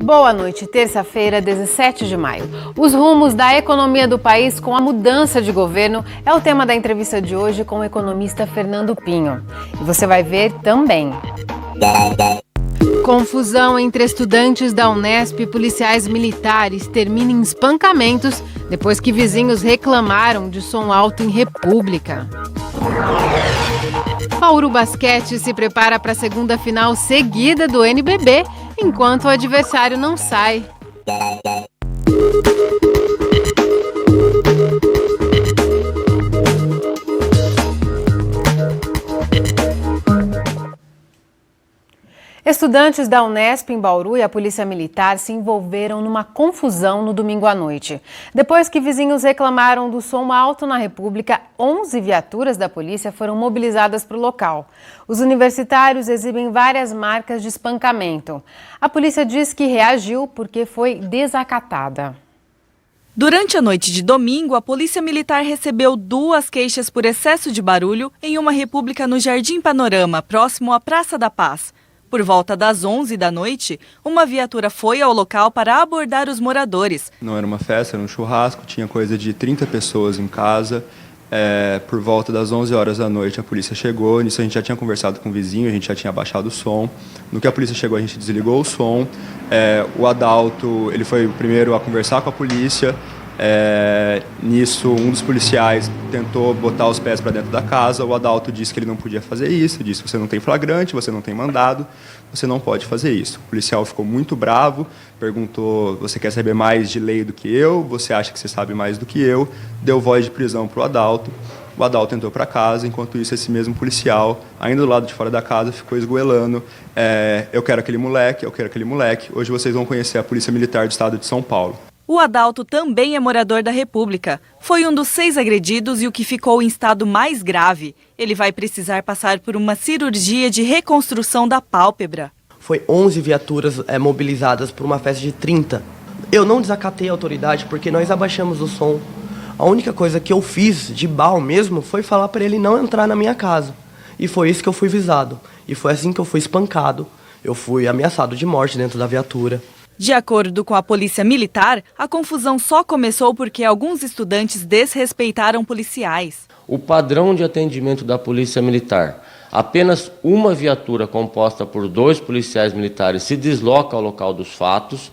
Boa noite, terça-feira, 17 de maio. Os rumos da economia do país com a mudança de governo é o tema da entrevista de hoje com o economista Fernando Pinho. E você vai ver também. Confusão entre estudantes da Unesp e policiais militares termina em espancamentos depois que vizinhos reclamaram de som alto em República. Bauru Basquete se prepara para a segunda final seguida do NBB, enquanto o adversário não sai. Estudantes da Unesp em Bauru e a Polícia Militar se envolveram numa confusão no domingo à noite. Depois que vizinhos reclamaram do som alto na República, 11 viaturas da polícia foram mobilizadas para o local. Os universitários exibem várias marcas de espancamento. A polícia diz que reagiu porque foi desacatada. Durante a noite de domingo, a Polícia Militar recebeu 2 queixas por excesso de barulho em uma República no Jardim Panorama, próximo à Praça da Paz. Por volta das 11 da noite, uma viatura foi ao local para abordar os moradores. Não era uma festa, era um churrasco, tinha coisa de 30 pessoas em casa. Por volta das 11 horas da noite a polícia chegou, nisso a gente já tinha conversado com o vizinho, a gente já tinha abaixado o som. No que a polícia chegou, a gente desligou o som. O Adalto, ele foi o primeiro a conversar com a polícia. Nisso, um dos policiais tentou botar os pés para dentro da casa. O Adalto disse que ele não podia fazer isso, disse: você não tem flagrante, você não tem mandado, você não pode fazer isso. O policial ficou muito bravo, perguntou: você quer saber mais de lei do que eu? Você acha que você sabe mais do que eu? Deu voz de prisão para o Adalto. O Adalto entrou para casa, enquanto isso esse mesmo policial, ainda do lado de fora da casa, ficou esgoelando: eu quero aquele moleque, eu quero aquele moleque. Hoje vocês vão conhecer a Polícia Militar do Estado de São Paulo. O Adalto também é morador da República. Foi um dos 6 agredidos e o que ficou em estado mais grave. Ele vai precisar passar por uma cirurgia de reconstrução da pálpebra. Foi 11 viaturas mobilizadas por uma festa de 30. Eu não desacatei a autoridade porque nós abaixamos o som. A única coisa que eu fiz de bal mesmo foi falar para ele não entrar na minha casa. E foi isso que eu fui visado. E foi assim que eu fui espancado. Eu fui ameaçado de morte dentro da viatura. De acordo com a Polícia Militar, a confusão só começou porque alguns estudantes desrespeitaram policiais. O padrão de atendimento da Polícia Militar: apenas uma viatura composta por 2 policiais militares se desloca ao local dos fatos.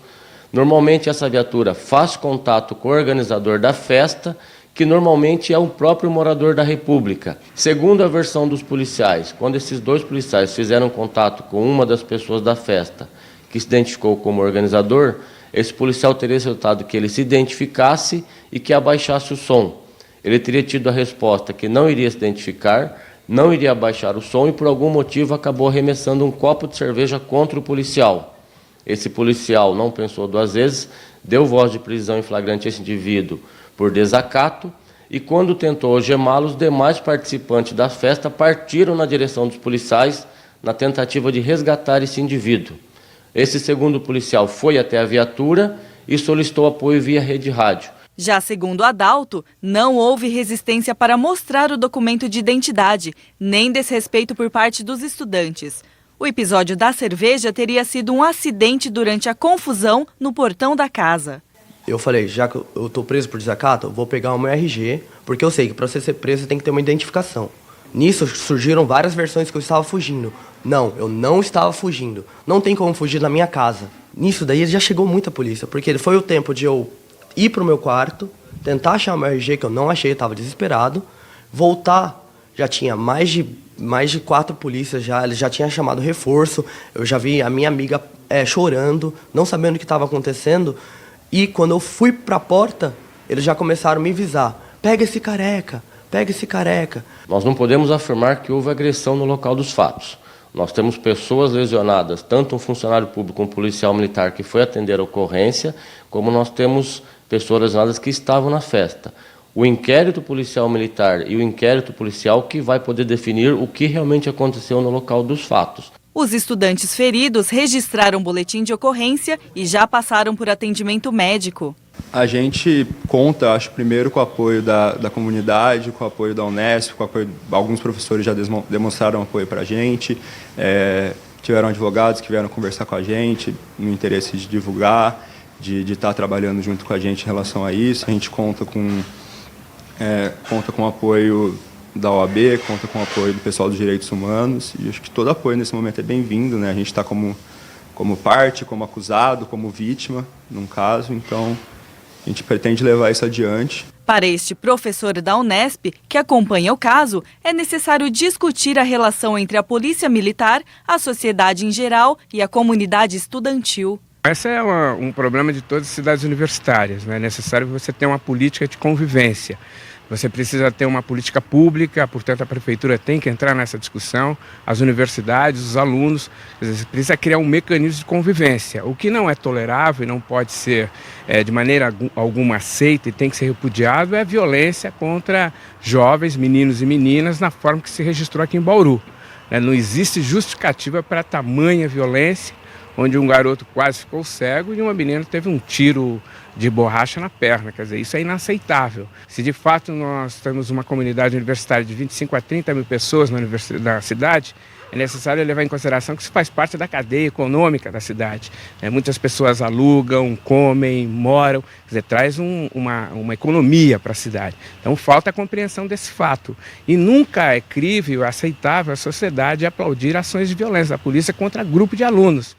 Normalmente essa viatura faz contato com o organizador da festa, que normalmente é o próprio morador da República. Segundo a versão dos policiais, quando esses 2 policiais fizeram contato com uma das pessoas da festa, que se identificou como organizador, esse policial teria solicitado que ele se identificasse e que abaixasse o som. Ele teria tido a resposta que não iria se identificar, não iria abaixar o som e por algum motivo acabou arremessando um copo de cerveja contra o policial. Esse policial não pensou 2 vezes, deu voz de prisão em flagrante a esse indivíduo por desacato e quando tentou algemá-lo, os demais participantes da festa partiram na direção dos policiais na tentativa de resgatar esse indivíduo. Esse segundo policial foi até a viatura e solicitou apoio via rede rádio. Já segundo Adalto, não houve resistência para mostrar o documento de identidade, nem desrespeito por parte dos estudantes. O episódio da cerveja teria sido um acidente durante a confusão no portão da casa. Eu falei: já que eu estou preso por desacato, eu vou pegar o meu RG, porque eu sei que para você ser preso você tem que ter uma identificação. Nisso surgiram várias versões que eu estava fugindo. Não, eu não estava fugindo. Não tem como fugir na minha casa. Nisso daí já chegou muita polícia, porque foi o tempo de eu ir para o meu quarto, tentar achar o meu RG, que eu não achei, eu estava desesperado, voltar, já tinha mais de 4 polícias, eles já tinham chamado reforço, eu já vi a minha amiga chorando, não sabendo o que estava acontecendo, e quando eu fui para a porta, eles já começaram a me avisar: pega esse careca, pega esse careca. Nós não podemos afirmar que houve agressão no local dos fatos. Nós temos pessoas lesionadas, tanto um funcionário público, um policial militar que foi atender a ocorrência, como nós temos pessoas lesionadas que estavam na festa. O inquérito policial militar e o inquérito policial que vai poder definir o que realmente aconteceu no local dos fatos. Os estudantes feridos registraram boletim de ocorrência e já passaram por atendimento médico. A gente conta, acho, primeiro com o apoio da comunidade, com o apoio da Unesp, com o apoio, alguns professores já demonstraram apoio para a gente. tiveram advogados que vieram conversar com a gente no interesse de divulgar, de estar trabalhando junto com a gente em relação a isso. A gente conta com o apoio da OAB, conta com o apoio do pessoal dos direitos humanos, e acho que todo apoio nesse momento é bem-vindo, né? A gente está como parte, como acusado, como vítima, num caso, então a gente pretende levar isso adiante. Para este professor da Unesp, que acompanha o caso, é necessário discutir a relação entre a Polícia Militar, a sociedade em geral e a comunidade estudantil. Esse é um problema de todas as cidades universitárias, né? É necessário que você tenha uma política de convivência. Você precisa ter uma política pública, portanto a prefeitura tem que entrar nessa discussão, as universidades, os alunos, você precisa criar um mecanismo de convivência. O que não é tolerável e não pode ser de maneira alguma aceita e tem que ser repudiado é a violência contra jovens, meninos e meninas, na forma que se registrou aqui em Bauru. Não existe justificativa para tamanha violência, onde um garoto quase ficou cego e uma menina teve um tiro de borracha na perna. Quer dizer, isso é inaceitável. Se de fato nós temos uma comunidade universitária de 25 a 30 mil pessoas na cidade, é necessário levar em consideração que isso faz parte da cadeia econômica da cidade. Muitas pessoas alugam, comem, moram, quer dizer, traz uma economia para a cidade. Então falta a compreensão desse fato. E nunca é crível, aceitável a sociedade aplaudir ações de violência da polícia contra grupo de alunos.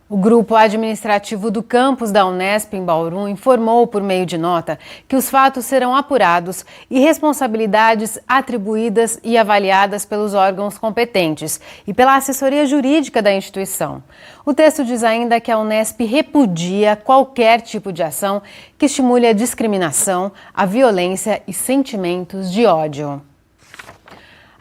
O grupo administrativo do campus da Unesp em Bauru informou por meio de nota que os fatos serão apurados e responsabilidades atribuídas e avaliadas pelos órgãos competentes e pela assessoria jurídica da instituição. O texto diz ainda que a Unesp repudia qualquer tipo de ação que estimule a discriminação, a violência e sentimentos de ódio.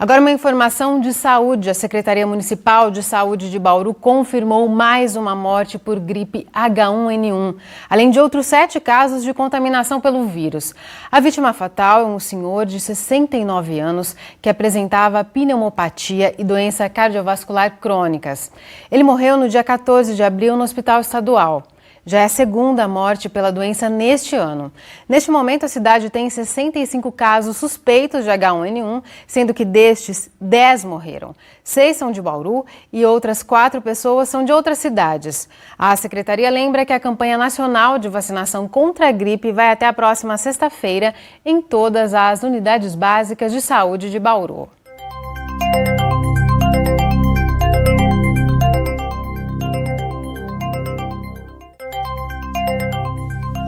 Agora uma informação de saúde. A Secretaria Municipal de Saúde de Bauru confirmou mais uma morte por gripe H1N1, além de outros 7 casos de contaminação pelo vírus. A vítima fatal é um senhor de 69 anos que apresentava pneumopatia e doença cardiovascular crônicas. Ele morreu no dia 14 de abril no Hospital Estadual. Já é a segunda morte pela doença neste ano. Neste momento, a cidade tem 65 casos suspeitos de H1N1, sendo que destes, 10 morreram. 6 são de Bauru e outras 4 pessoas são de outras cidades. A secretaria lembra que a campanha nacional de vacinação contra a gripe vai até a próxima sexta-feira em todas as unidades básicas de saúde de Bauru.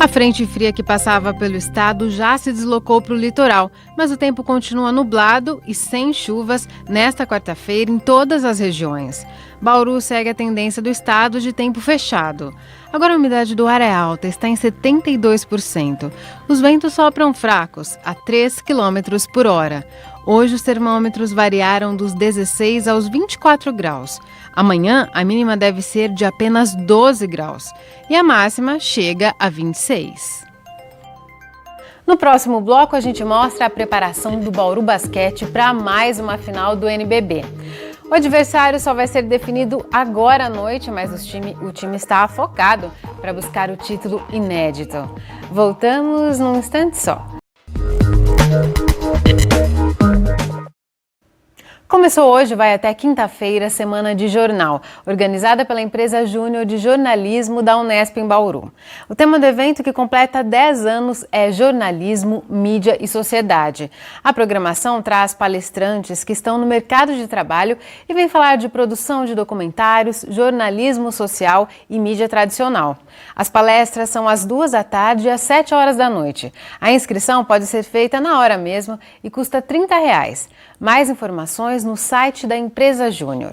A frente fria que passava pelo estado já se deslocou para o litoral, mas o tempo continua nublado e sem chuvas nesta quarta-feira em todas as regiões. Bauru segue a tendência do estado de tempo fechado. Agora a umidade do ar é alta, está em 72%. Os ventos sopram fracos, a 3 km por hora. Hoje os termômetros variaram dos 16 aos 24 graus. Amanhã a mínima deve ser de apenas 12 graus e a máxima chega a 26. No próximo bloco a gente mostra a preparação do Bauru Basquete para mais uma final do NBB. O adversário só vai ser definido agora à noite, mas o time está focado para buscar o título inédito. Voltamos num instante só. Começou hoje, vai até quinta-feira, Semana de Jornal, organizada pela empresa Júnior de Jornalismo da Unesp em Bauru. O tema do evento, que completa 10 anos, é Jornalismo, Mídia e Sociedade. A programação traz palestrantes que estão no mercado de trabalho e vem falar de produção de documentários, jornalismo social e mídia tradicional. As palestras são às 14h e às 19h. A inscrição pode ser feita na hora mesmo e custa R$ 30. Mais informações no site da empresa Júnior.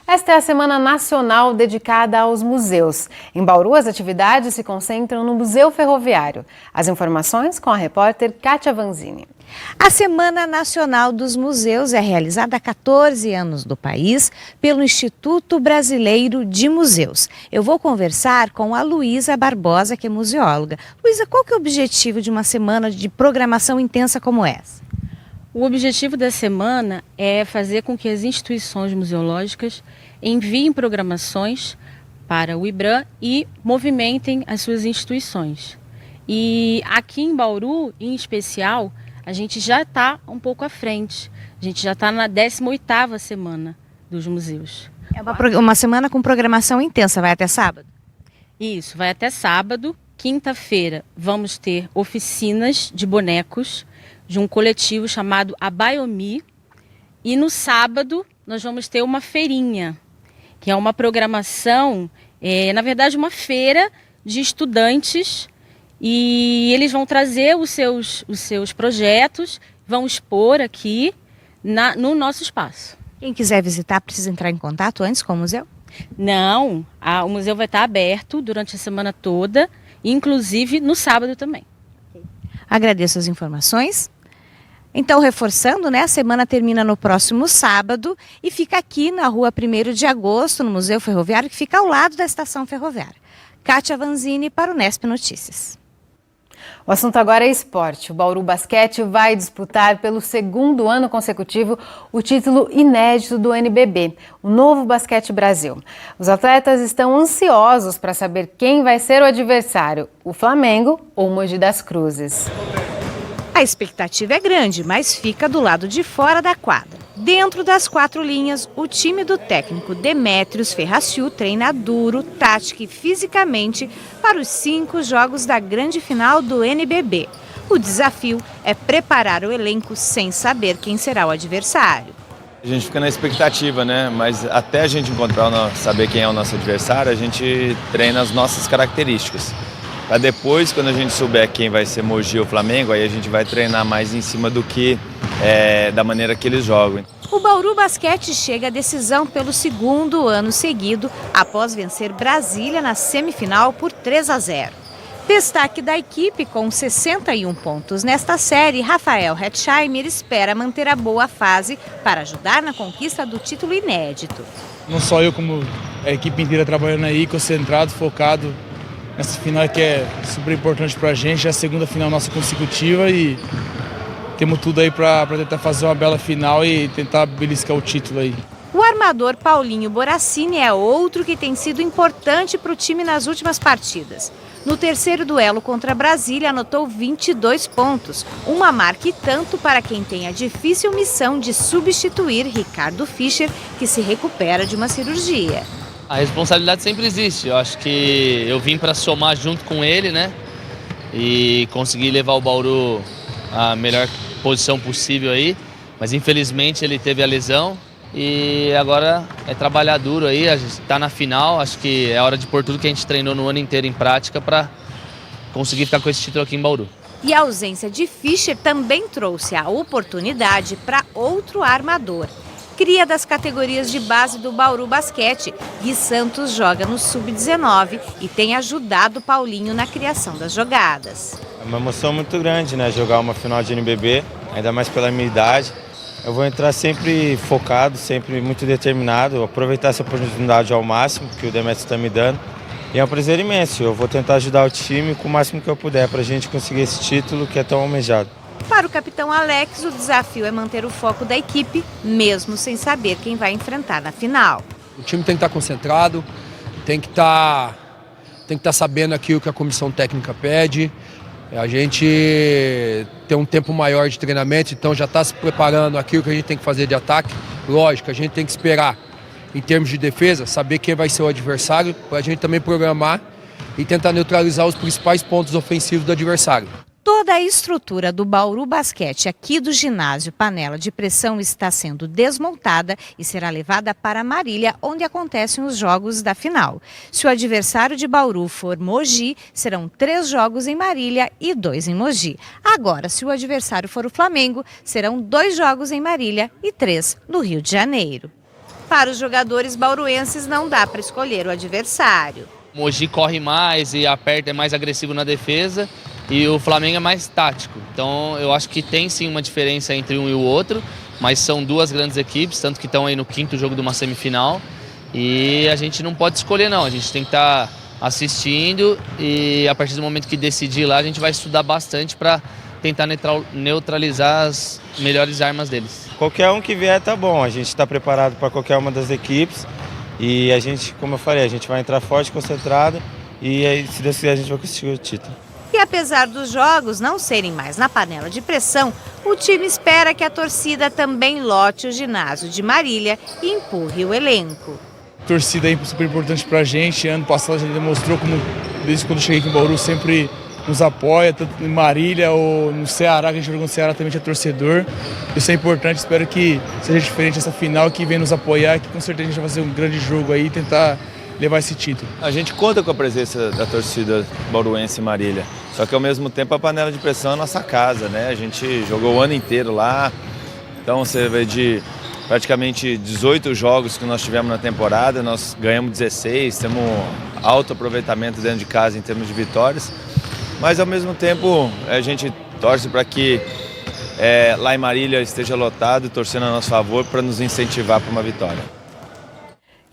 Esta é a Semana Nacional dedicada aos museus. Em Bauru, as atividades se concentram no Museu Ferroviário. As informações com a repórter Kátia Vanzini. A Semana Nacional dos Museus é realizada há 14 anos no país pelo Instituto Brasileiro de Museus. Eu vou conversar com a Luísa Barbosa, que é museóloga. Luísa, qual que é o objetivo de uma semana de programação intensa como essa? O objetivo da semana é fazer com que as instituições museológicas enviem programações para o IBRAM e movimentem as suas instituições. E aqui em Bauru, em especial, a gente já está um pouco à frente. A gente já está na 18ª semana dos museus. É uma semana com programação intensa, vai até sábado? Isso, vai até sábado. Quinta-feira vamos ter oficinas de bonecos de um coletivo chamado Abaiomi. E no sábado nós vamos ter uma feirinha, que é uma programação, na verdade uma feira de estudantes, e eles vão trazer os seus projetos, vão expor aqui no nosso espaço. Quem quiser visitar precisa entrar em contato antes com o museu? Não, o museu vai estar aberto durante a semana toda, inclusive no sábado também. Agradeço as informações. Então, reforçando, a semana termina no próximo sábado e fica aqui na rua 1º de agosto, no Museu Ferroviário, que fica ao lado da estação ferroviária. Kátia Vanzini para o Nesp Notícias. O assunto agora é esporte. O Bauru Basquete vai disputar pelo 2º ano consecutivo o título inédito do NBB, o Novo Basquete Brasil. Os atletas estão ansiosos para saber quem vai ser o adversário, o Flamengo ou o Mogi das Cruzes. A expectativa é grande, mas fica do lado de fora da quadra. Dentro das 4 linhas, o time do técnico Demétrios Ferraciu treina duro, tática e fisicamente para os 5 jogos da grande final do NBB. O desafio é preparar o elenco sem saber quem será o adversário. A gente fica na expectativa, né? Mas até a gente saber quem é o nosso adversário, a gente treina as nossas características. Para depois, quando a gente souber quem vai ser Mogi ou Flamengo, aí a gente vai treinar mais em cima do que da maneira que eles jogam. O Bauru Basquete chega à decisão pelo 2º ano seguido, após vencer Brasília na semifinal por 3-0. Destaque da equipe com 61 pontos nesta série, Rafael Hetzheimer espera manter a boa fase para ajudar na conquista do título inédito. Não só eu, como a equipe inteira trabalhando aí, concentrado, focado nessa final que é super importante pra gente, é a 2ª final nossa consecutiva e temos tudo aí para tentar fazer uma bela final e tentar beliscar o título aí. O armador Paulinho Borassini é outro que tem sido importante para o time nas últimas partidas. No 3º duelo contra Brasília, anotou 22 pontos, uma marca e tanto para quem tem a difícil missão de substituir Ricardo Fischer, que se recupera de uma cirurgia. A responsabilidade sempre existe, eu acho que eu vim para somar junto com ele, né? E conseguir levar o Bauru à melhor posição possível aí, mas infelizmente ele teve a lesão e agora é trabalhar duro aí, a gente está na final, acho que é hora de pôr tudo que a gente treinou no ano inteiro em prática para conseguir ficar com esse título aqui em Bauru. E a ausência de Fischer também trouxe a oportunidade para outro armador. Cria das categorias de base do Bauru Basquete, Gui Santos joga no Sub-19 e tem ajudado Paulinho na criação das jogadas. É uma emoção muito grande, né? Jogar uma final de NBB, ainda mais pela minha idade. Eu vou entrar sempre focado, sempre muito determinado, aproveitar essa oportunidade ao máximo que o Demétrios está me dando. E é um prazer imenso, eu vou tentar ajudar o time com o máximo que eu puder para a gente conseguir esse título que é tão almejado. Para o capitão Alex, o desafio é manter o foco da equipe, mesmo sem saber quem vai enfrentar na final. O time tem que estar concentrado, tem que estar sabendo aqui o que a comissão técnica pede. A gente tem um tempo maior de treinamento, então já está se preparando aqui o que a gente tem que fazer de ataque. Lógico, a gente tem que esperar, em termos de defesa, saber quem vai ser o adversário, para a gente também programar e tentar neutralizar os principais pontos ofensivos do adversário. Toda a estrutura do Bauru Basquete aqui do ginásio Panela de Pressão está sendo desmontada e será levada para Marília, onde acontecem os jogos da final. Se o adversário de Bauru for Mogi, serão 3 jogos em Marília e 2 em Mogi. Agora, se o adversário for o Flamengo, serão 2 jogos em Marília e 3 no Rio de Janeiro. Para os jogadores bauruenses, não dá para escolher o adversário. Mogi corre mais e aperta, é mais agressivo na defesa. E o Flamengo é mais tático, então eu acho que tem sim uma diferença entre um e o outro, mas são 2 grandes equipes, tanto que estão aí no 5º jogo de uma semifinal e a gente não pode escolher não, a gente tem que estar assistindo e a partir do momento que decidir lá a gente vai estudar bastante para tentar neutralizar as melhores armas deles. Qualquer um que vier tá bom, a gente está preparado para qualquer uma das equipes e a gente, como eu falei, a gente vai entrar forte, concentrado e aí, se Deus quiser, a gente vai conseguir o título. E apesar dos jogos não serem mais na panela de pressão, o time espera que a torcida também lote o ginásio de Marília e empurre o elenco. A torcida é super importante pra gente. Ano passado a gente demonstrou como, desde quando cheguei aqui em Bauru, sempre nos apoia, tanto em Marília ou no Ceará, que a gente jogou no Ceará também é torcedor. Isso é importante, espero que seja diferente essa final, que vem nos apoiar, que com certeza a gente vai fazer um grande jogo aí e tentar levar esse título. A gente conta com a presença da torcida bauruense em Marília, só que ao mesmo tempo a panela de pressão é a nossa casa, né? A gente jogou o ano inteiro lá, então você vê de praticamente 18 jogos que nós tivemos na temporada, nós ganhamos 16, temos alto aproveitamento dentro de casa em termos de vitórias, mas ao mesmo tempo a gente torce para que lá em Marília esteja lotado, torcendo a nosso favor para nos incentivar para uma vitória.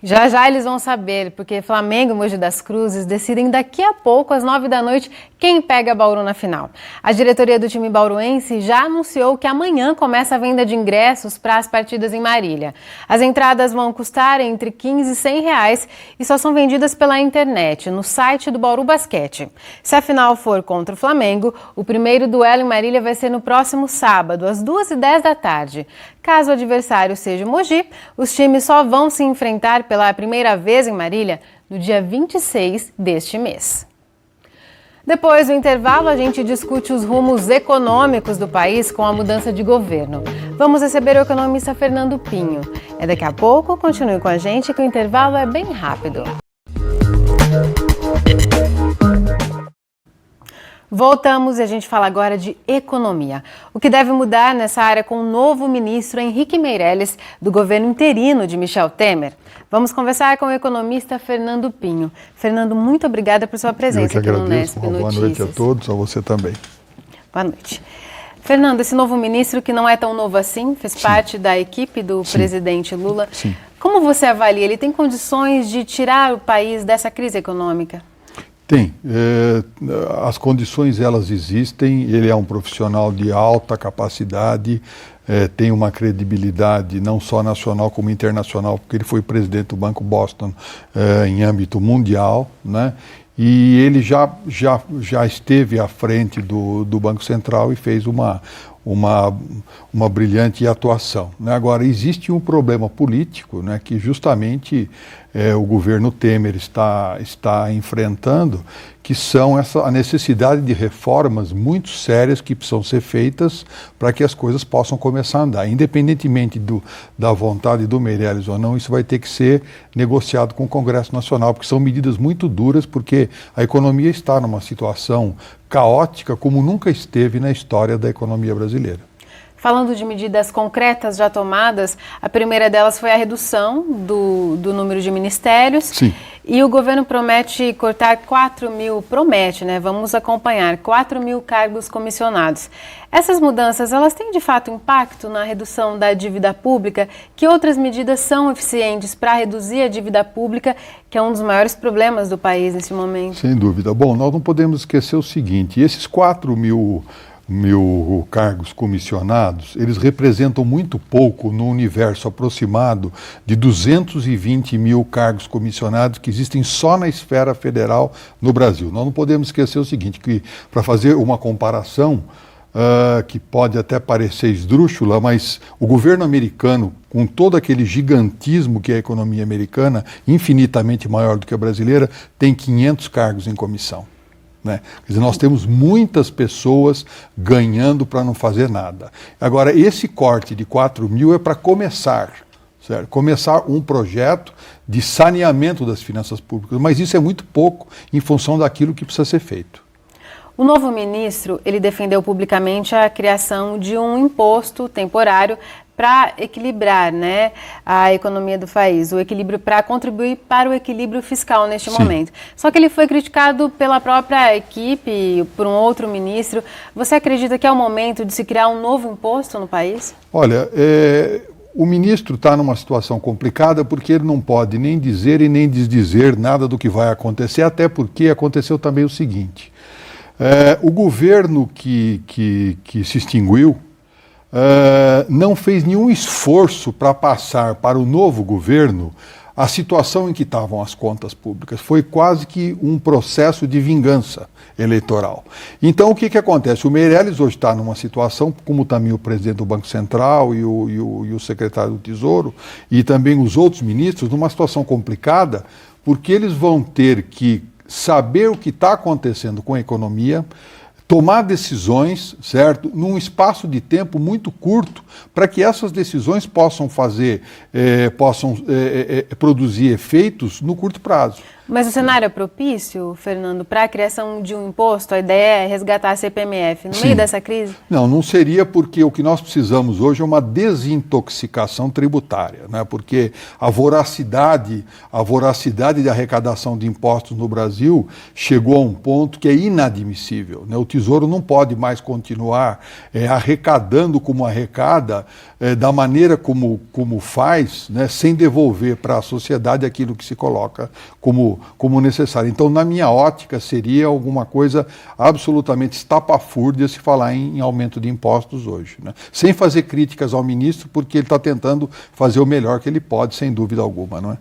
Já já eles vão saber, porque Flamengo e Mogi das Cruzes decidem daqui a pouco, às 9 da noite, quem pega Bauru na final. A diretoria do time bauruense já anunciou que amanhã começa a venda de ingressos para as partidas em Marília. As entradas vão custar entre R$ 15 e R$ 100 e só são vendidas pela internet, no site do Bauru Basquete. Se a final for contra o Flamengo, o primeiro duelo em Marília vai ser no próximo sábado, às 2h10 da tarde. Caso o adversário seja o Mogi, os times só vão se enfrentar pela primeira vez em Marília no dia 26 deste mês. Depois do intervalo, a gente discute os rumos econômicos do país com a mudança de governo. Vamos receber o economista Fernando Pinho. É daqui a pouco, continue com a gente que o intervalo é bem rápido. Voltamos e a gente fala agora de economia. O que deve mudar nessa área com o novo ministro Henrique Meirelles, do governo interino de Michel Temer? Vamos conversar com o economista Fernando Pinho. Fernando, muito obrigada por sua presença aqui no Nesp Notícias. Boa noite a todos, a você também. Boa noite. Fernando, esse novo ministro, que não é tão novo assim, fez parte da equipe do presidente Lula. Sim. Como você avalia? Ele tem condições de tirar o país dessa crise econômica? Tem. As condições, elas existem. Ele é um profissional de alta capacidade, tem uma credibilidade não só nacional como internacional, porque ele foi presidente do Banco Boston em âmbito mundial, né? E ele já esteve à frente do Banco Central e fez uma brilhante atuação, né? Agora, existe um problema político, né, que justamente o governo Temer está enfrentando, que são a necessidade de reformas muito sérias que precisam ser feitas para que as coisas possam começar a andar. Independentemente da vontade do Meirelles ou não, isso vai ter que ser negociado com o Congresso Nacional, porque são medidas muito duras, porque a economia está numa situação caótica como nunca esteve na história da economia brasileira. Falando de medidas concretas já tomadas, a primeira delas foi a redução do número de ministérios. Sim. E o governo promete cortar 4.000, né? Vamos acompanhar, 4.000 cargos comissionados. Essas mudanças, elas têm de fato impacto na redução da dívida pública? Que outras medidas são eficientes para reduzir a dívida pública, que é um dos maiores problemas do país nesse momento? Sem dúvida. Bom, nós não podemos esquecer o seguinte, esses 4.000 cargos comissionados, eles representam muito pouco no universo aproximado de 220 mil cargos comissionados que existem só na esfera federal no Brasil. Nós não podemos esquecer o seguinte, que para fazer uma comparação que pode até parecer esdrúxula, mas o governo americano, com todo aquele gigantismo que é a economia americana, infinitamente maior do que a brasileira, tem 500 cargos em comissão. Né? Quer dizer, nós temos muitas pessoas ganhando para não fazer nada. Agora, esse corte de 4.000 é para começar, certo? Começar um projeto de saneamento das finanças públicas, mas isso é muito pouco em função daquilo que precisa ser feito. O novo ministro, ele defendeu publicamente a criação de um imposto temporário para equilibrar, né, a economia do país, o equilíbrio para contribuir para o equilíbrio fiscal neste momento. Só que ele foi criticado pela própria equipe, por um outro ministro. Você acredita que é o momento de se criar um novo imposto no país? Olha, o ministro está numa situação complicada porque ele não pode nem dizer e nem desdizer nada do que vai acontecer, até porque aconteceu também o seguinte, o governo que se extinguiu não fez nenhum esforço para passar para o novo governo a situação em que estavam as contas públicas. Foi quase que um processo de vingança eleitoral. Então, o que acontece? O Meirelles hoje está numa situação, como também o presidente do Banco Central e o secretário do Tesouro, e também os outros ministros, numa situação complicada, porque eles vão ter que saber o que está acontecendo com a economia, tomar decisões, certo, num espaço de tempo muito curto, para que essas decisões possam produzir efeitos no curto prazo. Mas o cenário é propício, Fernando, para a criação de um imposto? A ideia é resgatar a CPMF no meio dessa crise? Não seria, porque o que nós precisamos hoje é uma desintoxicação tributária, né? Porque a voracidade de arrecadação de impostos no Brasil chegou a um ponto que é inadmissível, né? O Tesouro não pode mais continuar arrecadando como arrecada, da maneira como faz, né? Sem devolver para a sociedade aquilo que se coloca como necessário. Então, na minha ótica, seria alguma coisa absolutamente estapafúrdia se falar em aumento de impostos hoje, né? Sem fazer críticas ao ministro, porque ele está tentando fazer o melhor que ele pode, sem dúvida alguma, não é?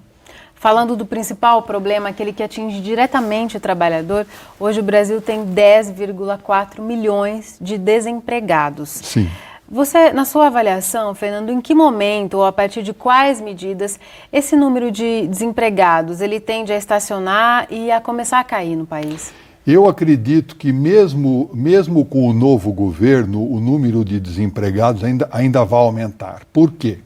Falando do principal problema, aquele que atinge diretamente o trabalhador, hoje o Brasil tem 10,4 milhões de desempregados. Sim. Você, na sua avaliação, Fernando, em que momento ou a partir de quais medidas esse número de desempregados ele tende a estacionar e a começar a cair no país? Eu acredito que mesmo com o novo governo, o número de desempregados ainda vai aumentar. Por quê?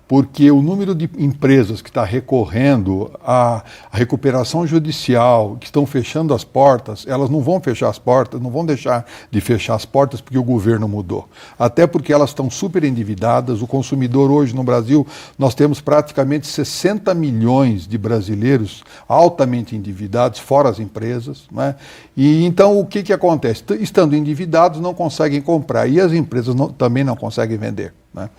Porque o número de empresas que está recorrendo à recuperação judicial, que estão fechando as portas, elas não vão fechar as portas, não vão deixar de fechar as portas porque o governo mudou. Até porque elas estão super endividadas. O consumidor hoje no Brasil, nós temos praticamente 60 milhões de brasileiros altamente endividados, fora as empresas, né? E então o que acontece? Estando endividados, não conseguem comprar e as empresas também não conseguem vender, né?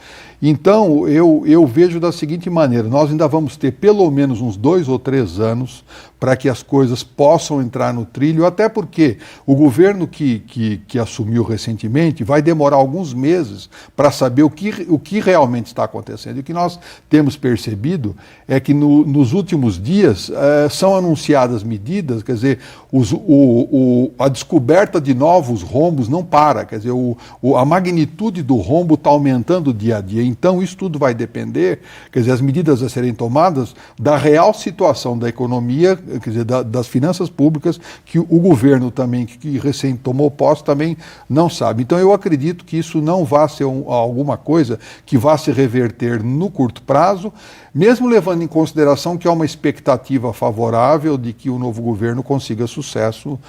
Então, eu vejo da seguinte maneira: nós ainda vamos ter pelo menos uns 2 ou 3 anos para que as coisas possam entrar no trilho, até porque o governo que assumiu recentemente vai demorar alguns meses para saber o que realmente está acontecendo. E o que nós temos percebido é que nos últimos dias são anunciadas medidas, quer dizer, a descoberta de novos rombos não para, quer dizer, a magnitude do rombo está aumentando dia a dia. Então, isso tudo vai depender, quer dizer, as medidas a serem tomadas da real situação da economia, quer dizer, das finanças públicas, que o governo também, que recém tomou posse, também não sabe. Então, eu acredito que isso não vai ser alguma coisa que vá se reverter no curto prazo, mesmo levando em consideração que há uma expectativa favorável de que o novo governo consiga sucesso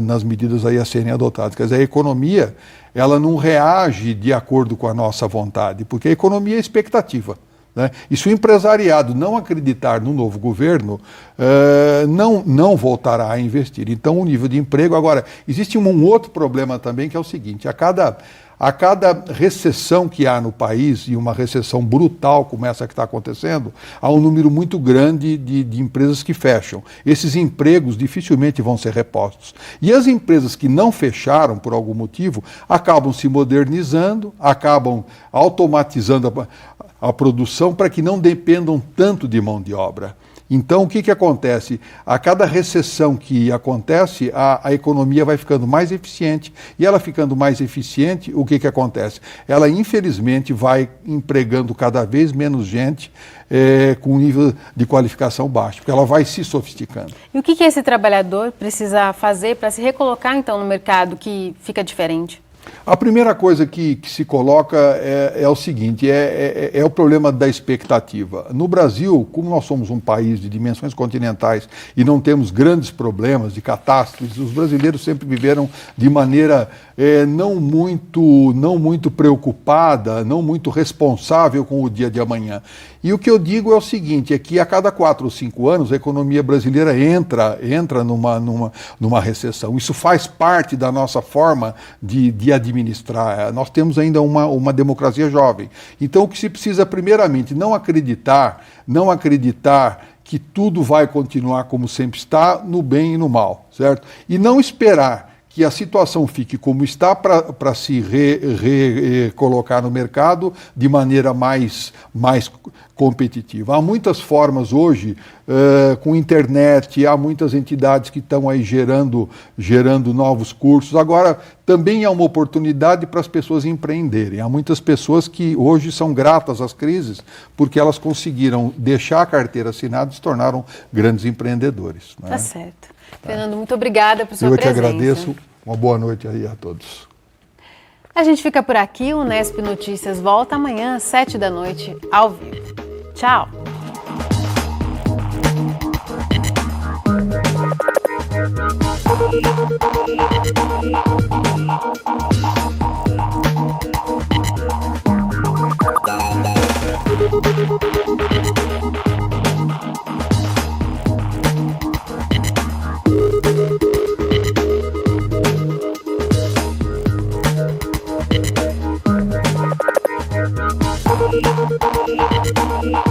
nas medidas aí a serem adotadas. Quer dizer, a economia, ela não reage de acordo com a nossa vontade, porque a economia é expectativa, né? E se o empresariado não acreditar no novo governo, não voltará a investir. Então, o nível de emprego... Agora, existe um outro problema também, que é o seguinte: a cada recessão que há no país, e uma recessão brutal como essa que está acontecendo, há um número muito grande de empresas que fecham. Esses empregos dificilmente vão ser repostos. E as empresas que não fecharam por algum motivo, acabam se modernizando, acabam automatizando a produção para que não dependam tanto de mão de obra. Então, o que acontece? A cada recessão que acontece, a economia vai ficando mais eficiente, e ela ficando mais eficiente, o que acontece? Ela, infelizmente, vai empregando cada vez menos gente com um nível de qualificação baixo, porque ela vai se sofisticando. E o que esse trabalhador precisa fazer para se recolocar, então, no mercado que fica diferente? A primeira coisa que se coloca é o seguinte, é o problema da expectativa. No Brasil, como nós somos um país de dimensões continentais e não temos grandes problemas de catástrofes, os brasileiros sempre viveram de maneira não muito preocupada, não muito responsável com o dia de amanhã. E o que eu digo é o seguinte, é que a cada 4 ou 5 anos a economia brasileira entra numa recessão. Isso faz parte da nossa forma de administrar. Nós temos ainda uma democracia jovem. Então, o que se precisa, primeiramente, não acreditar que tudo vai continuar como sempre está, no bem e no mal, certo? E não esperar que a situação fique como está para se recolocar no mercado de maneira mais competitiva. Há muitas formas hoje, com internet, há muitas entidades que estão aí gerando novos cursos. Agora, também é uma oportunidade para as pessoas empreenderem. Há muitas pessoas que hoje são gratas às crises porque elas conseguiram deixar a carteira assinada e se tornaram grandes empreendedores. Né? Tá certo. Fernando, muito obrigada por sua presença. Eu te agradeço. Uma boa noite aí a todos. A gente fica por aqui. O Unesp Notícias volta amanhã às 19h, ao vivo. Tchau! We'll be right back.